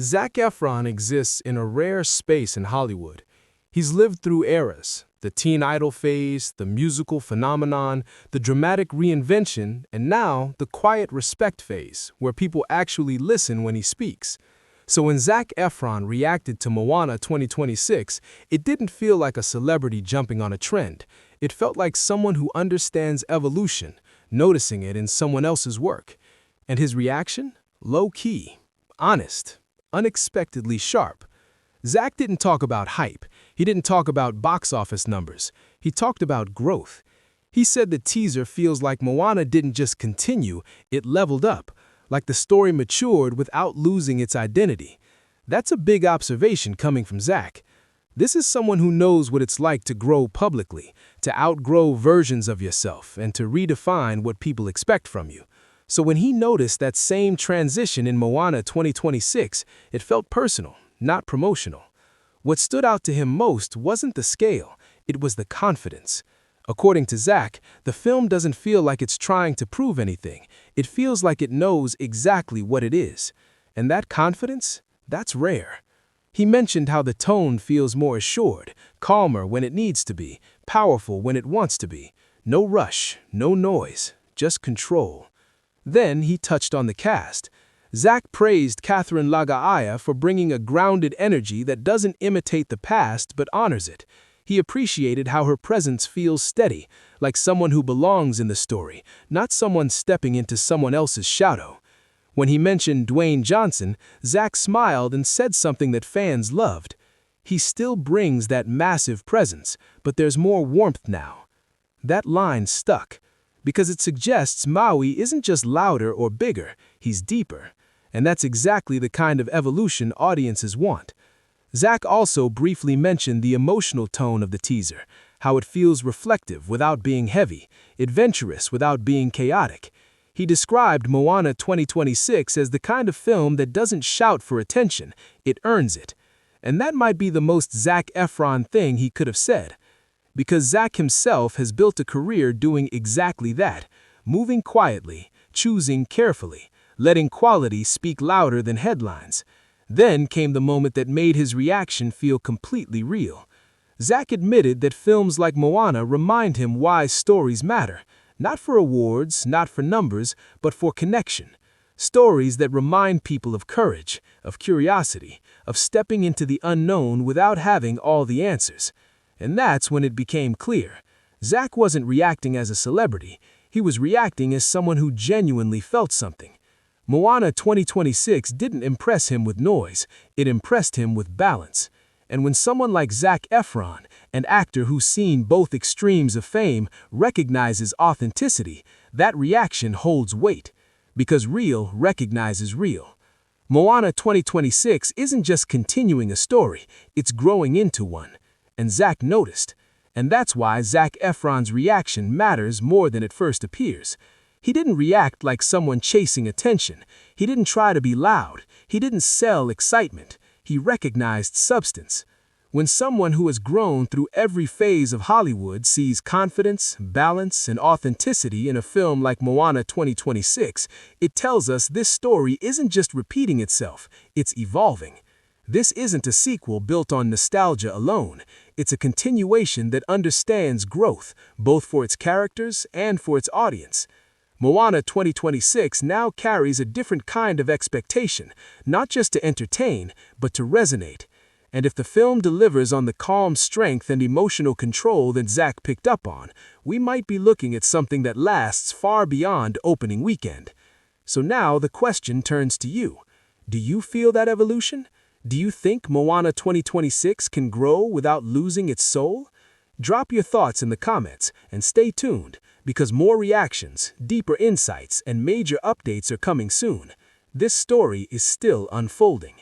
Zac Efron exists in a rare space in Hollywood. He's lived through eras, the teen idol phase, the musical phenomenon, the dramatic reinvention, and now the quiet respect phase, where people actually listen when he speaks. So when Zac Efron reacted to Moana 2026, it didn't feel like a celebrity jumping on a trend. It felt like someone who understands evolution, noticing it in someone else's work. And his reaction? Low-key, honest, unexpectedly sharp. Zac didn't talk about hype. He didn't talk about box office numbers. He talked about growth. He said the teaser feels like Moana didn't just continue, it leveled up, like the story matured without losing its identity. That's a big observation coming from Zac. This is someone who knows what it's like to grow publicly, to outgrow versions of yourself, and to redefine what people expect from you. So when he noticed that same transition in Moana 2026, it felt personal, not promotional. What stood out to him most wasn't the scale, it was the confidence. According to Zac, the film doesn't feel like it's trying to prove anything. It feels like it knows exactly what it is. And that confidence, that's rare. He mentioned how the tone feels more assured, calmer when it needs to be, powerful when it wants to be. No rush, no noise, just control. Then he touched on the cast. Zac praised Catherine Lagaaya for bringing a grounded energy that doesn't imitate the past but honors it. He appreciated how her presence feels steady, like someone who belongs in the story, not someone stepping into someone else's shadow. When he mentioned Dwayne Johnson, Zac smiled and said something that fans loved. He still brings that massive presence, but there's more warmth now. That line stuck, because it suggests Maui isn't just louder or bigger, he's deeper. And that's exactly the kind of evolution audiences want. Zac also briefly mentioned the emotional tone of the teaser, how it feels reflective without being heavy, adventurous without being chaotic. He described Moana 2026 as the kind of film that doesn't shout for attention, it earns it. And that might be the most Zac Efron thing he could have said. Because Zac himself has built a career doing exactly that, moving quietly, choosing carefully, letting quality speak louder than headlines. Then came the moment that made his reaction feel completely real. Zac admitted that films like Moana remind him why stories matter, not for awards, not for numbers, but for connection. Stories that remind people of courage, of curiosity, of stepping into the unknown without having all the answers. And that's when it became clear. Zac wasn't reacting as a celebrity, he was reacting as someone who genuinely felt something. Moana 2026 didn't impress him with noise, it impressed him with balance. And when someone like Zac Efron, an actor who's seen both extremes of fame, recognizes authenticity, that reaction holds weight. Because real recognizes real. Moana 2026 isn't just continuing a story, it's growing into one. And Zac noticed. And that's why Zac Efron's reaction matters more than it first appears. He didn't react like someone chasing attention. He didn't try to be loud. He didn't sell excitement. He recognized substance. When someone who has grown through every phase of Hollywood sees confidence, balance, and authenticity in a film like Moana 2026, it tells us this story isn't just repeating itself, it's evolving. This isn't a sequel built on nostalgia alone. It's a continuation that understands growth, both for its characters and for its audience. Moana 2026 now carries a different kind of expectation, not just to entertain, but to resonate. And if the film delivers on the calm strength and emotional control that Zac picked up on, we might be looking at something that lasts far beyond opening weekend. So now the question turns to you. Do you feel that evolution? Do you think Moana 2026 can grow without losing its soul? Drop your thoughts in the comments and stay tuned, because more reactions, deeper insights, and major updates are coming soon. This story is still unfolding.